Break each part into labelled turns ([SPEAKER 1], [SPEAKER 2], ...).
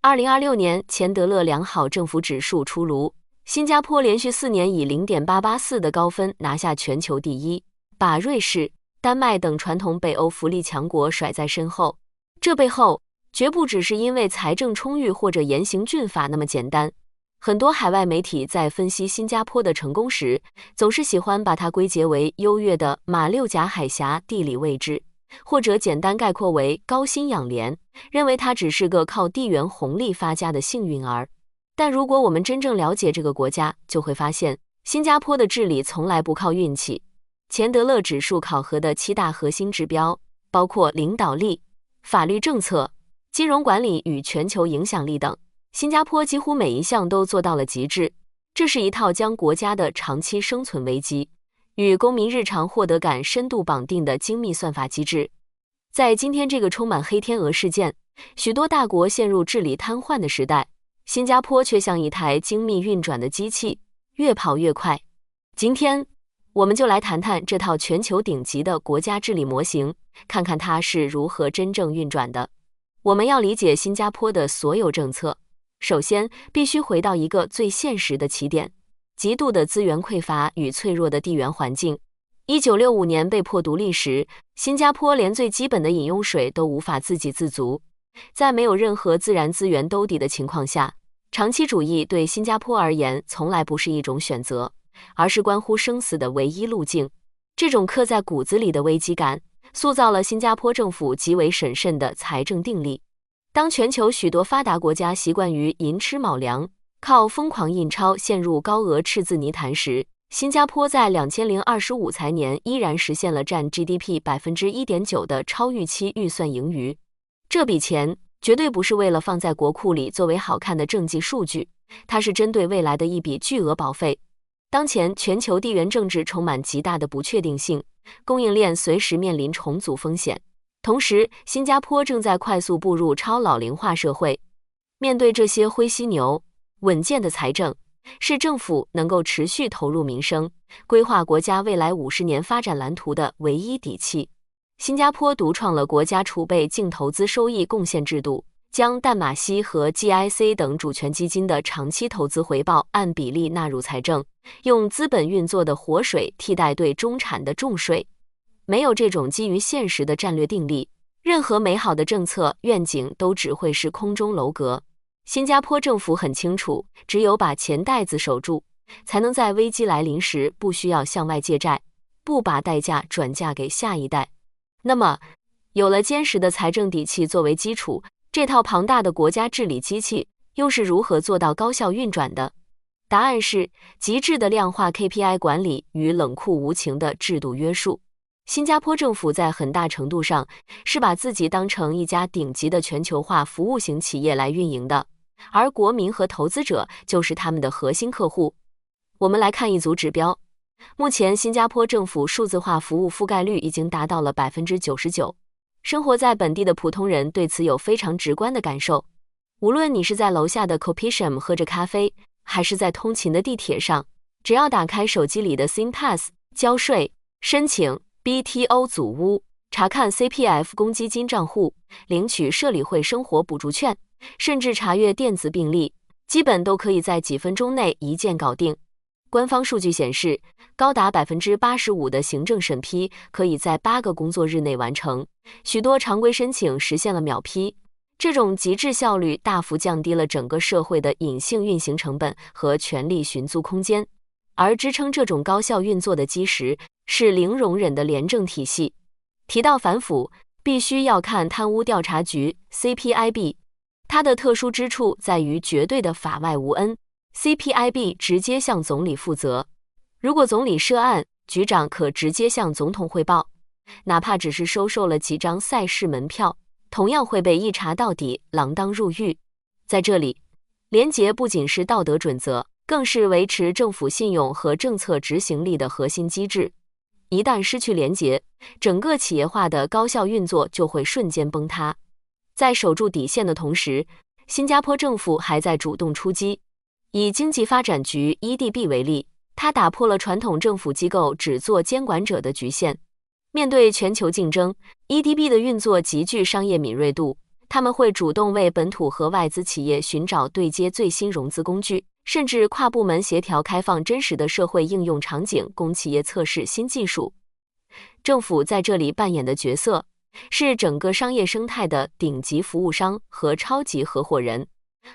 [SPEAKER 1] 2026年钱德勒良好政府指数出炉，新加坡连续4年以0.884的高分拿下全球第一，把瑞士、丹麦等传统北欧福利强国甩在身后。这背后绝不只是因为财政充裕或者严刑峻法那么简单。很多海外媒体在分析新加坡的成功时，总是喜欢把它归结为优越的马六甲海峡地理位置，或者简单概括为高薪养廉，认为它只是个靠地缘红利发家的幸运儿。但如果我们真正了解这个国家，就会发现新加坡的治理从来不靠运气。钱德勒指数考核的7大核心指标，包括领导力、法律政策、金融管理与全球影响力等，新加坡几乎每一项都做到了极致。这是一套将国家的长期生存危机与公民日常获得感深度绑定的精密算法机制。在今天这个充满黑天鹅事件、许多大国陷入治理瘫痪的时代，新加坡却像一台精密运转的机器，越跑越快。今天我们就来谈谈这套全球顶级的国家治理模型，看看它是如何真正运转的。我们要理解新加坡的所有政策，首先必须回到一个最现实的起点：极度的资源匮乏与脆弱的地缘环境。1965年被迫独立时，新加坡连最基本的饮用水都无法自给自足。在没有任何自然资源兜底的情况下，长期主义对新加坡而言从来不是一种选择，而是关乎生死的唯一路径。这种刻在骨子里的危机感，塑造了新加坡政府极为审慎的财政定力。当全球许多发达国家习惯于寅吃卯粮，靠疯狂印钞陷入高额赤字泥潭时，新加坡在2025财年依然实现了占 GDP 1.9% 的超预期预算盈余。这笔钱绝对不是为了放在国库里作为好看的政绩数据，它是针对未来的一笔巨额保费。当前全球地缘政治充满极大的不确定性，供应链随时面临重组风险。同时，新加坡正在快速步入超老龄化社会。面对这些灰犀牛，稳健的财政是政府能够持续投入民生、规划国家未来50年发展蓝图的唯一底气。新加坡独创了国家储备净投资收益贡献制度，将淡马锡和 GIC 等主权基金的长期投资回报按比例纳入财政，用资本运作的活水替代对中产的重税。没有这种基于现实的战略定力，任何美好的政策愿景都只会是空中楼阁。新加坡政府很清楚，只有把钱袋子守住，才能在危机来临时不需要向外借债，不把代价转嫁给下一代。那么，有了坚实的财政底气作为基础，这套庞大的国家治理机器又是如何做到高效运转的？答案是极致的量化 KPI 管理与冷酷无情的制度约束。新加坡政府在很大程度上是把自己当成一家顶级的全球化服务型企业来运营的，而国民和投资者就是他们的核心客户。我们来看一组指标。目前新加坡政府数字化服务覆盖率已经达到了 99%， 生活在本地的普通人对此有非常直观的感受。无论你是在楼下的 Kopitiam 喝着咖啡，还是在通勤的地铁上，只要打开手机里的 SingPass 交税、申请 BTO 组屋、查看 CPF 公积金账户、领取社理会生活补助券，甚至查阅电子病历，基本都可以在几分钟内一键搞定。官方数据显示，高达 85% 的行政审批可以在8个工作日内完成，许多常规申请实现了秒批。这种极致效率大幅降低了整个社会的隐性运行成本和权力寻租空间，而支撑这种高效运作的基石是零容忍的廉政体系。提到反腐，必须要看贪污调查局 CPIB， 它的特殊之处在于绝对的法外无恩。CPIB 直接向总理负责，如果总理涉案，局长可直接向总统汇报，哪怕只是收受了几张赛事门票，同样会被一查到底，锒铛入狱。在这里，廉洁不仅是道德准则，更是维持政府信用和政策执行力的核心机制。一旦失去廉洁，整个企业化的高效运作就会瞬间崩塌。在守住底线的同时，新加坡政府还在主动出击。以经济发展局 EDB 为例，它打破了传统政府机构只做监管者的局限。面对全球竞争， EDB 的运作极具商业敏锐度，他们会主动为本土和外资企业寻找对接最新融资工具，甚至跨部门协调开放真实的社会应用场景，供企业测试新技术。政府在这里扮演的角色是整个商业生态的顶级服务商和超级合伙人。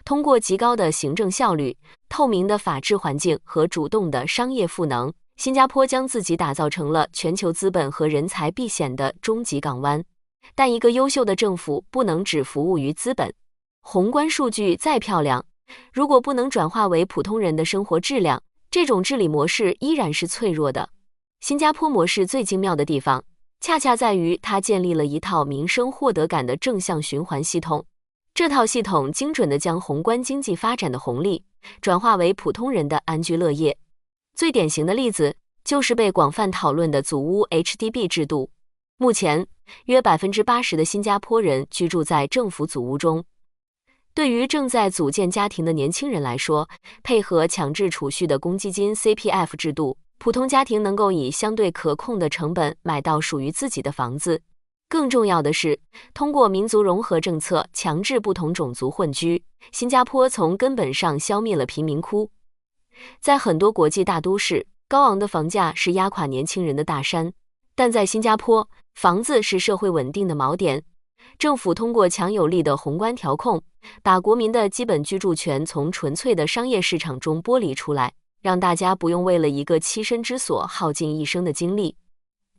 [SPEAKER 1] 通过极高的行政效率、透明的法治环境和主动的商业赋能，新加坡将自己打造成了全球资本和人才避险的终极港湾。但一个优秀的政府不能只服务于资本。宏观数据再漂亮，如果不能转化为普通人的生活质量，这种治理模式依然是脆弱的。新加坡模式最精妙的地方，恰恰在于它建立了一套民生获得感的正向循环系统。这套系统精准地将宏观经济发展的红利转化为普通人的安居乐业。最典型的例子就是被广泛讨论的祖屋 HDB 制度。目前，约 80% 的新加坡人居住在政府祖屋中。对于正在组建家庭的年轻人来说，配合强制储蓄的公积金 CPF 制度，普通家庭能够以相对可控的成本买到属于自己的房子。更重要的是，通过民族融合政策强制不同种族混居，新加坡从根本上消灭了贫民窟。在很多国际大都市，高昂的房价是压垮年轻人的大山，但在新加坡，房子是社会稳定的锚点。政府通过强有力的宏观调控，把国民的基本居住权从纯粹的商业市场中剥离出来，让大家不用为了一个栖身之所耗尽一生的精力。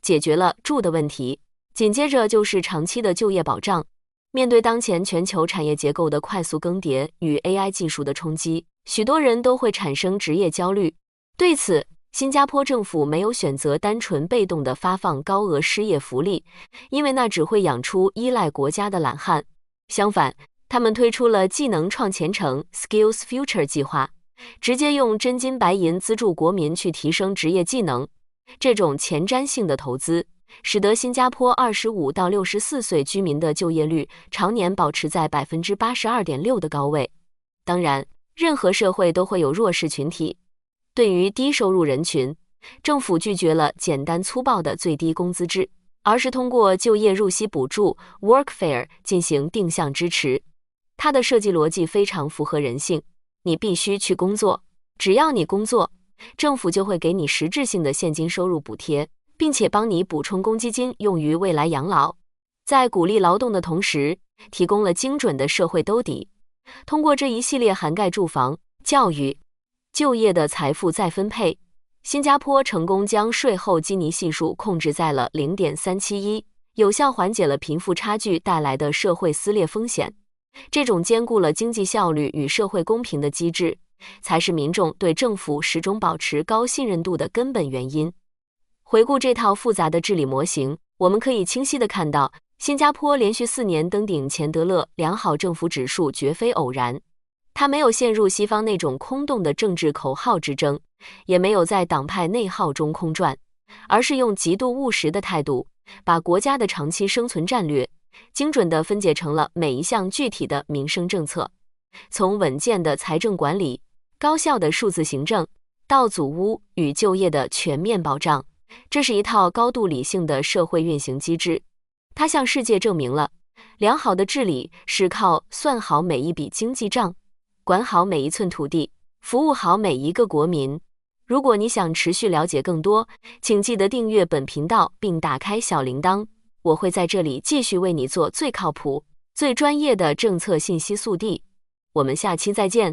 [SPEAKER 1] 解决了住的问题，紧接着就是长期的就业保障。面对当前全球产业结构的快速更迭与 AI 技术的冲击，许多人都会产生职业焦虑。对此，新加坡政府没有选择单纯被动地发放高额失业福利，因为那只会养出依赖国家的懒汉。相反，他们推出了技能创前程 Skills Future 计划，直接用真金白银资助国民去提升职业技能。这种前瞻性的投资使得新加坡25到64岁居民的就业率常年保持在 82.6% 的高位。当然，任何社会都会有弱势群体。对于低收入人群，政府拒绝了简单粗暴的最低工资制，而是通过就业入息补助 Workfare 进行定向支持。它的设计逻辑非常符合人性，你必须去工作，只要你工作，政府就会给你实质性的现金收入补贴，并且帮你补充公积金用于未来养老。在鼓励劳动的同时，提供了精准的社会兜底。通过这一系列涵盖住房、教育、就业的财富再分配，新加坡成功将税后基尼系数控制在了 0.371， 有效缓解了贫富差距带来的社会撕裂风险。这种兼顾了经济效率与社会公平的机制，才是民众对政府始终保持高信任度的根本原因。回顾这套复杂的治理模型，我们可以清晰地看到，新加坡连续4年登顶钱德勒良好政府指数绝非偶然。它没有陷入西方那种空洞的政治口号之争，也没有在党派内耗中空转，而是用极度务实的态度，把国家的长期生存战略精准地分解成了每一项具体的民生政策。从稳健的财政管理、高效的数字行政，到祖屋与就业的全面保障，这是一套高度理性的社会运行机制。它向世界证明了，良好的治理是靠算好每一笔经济账，管好每一寸土地，服务好每一个国民。如果你想持续了解更多，请记得订阅本频道并打开小铃铛，我会在这里继续为你做最靠谱、最专业的政策信息速递。我们下期再见。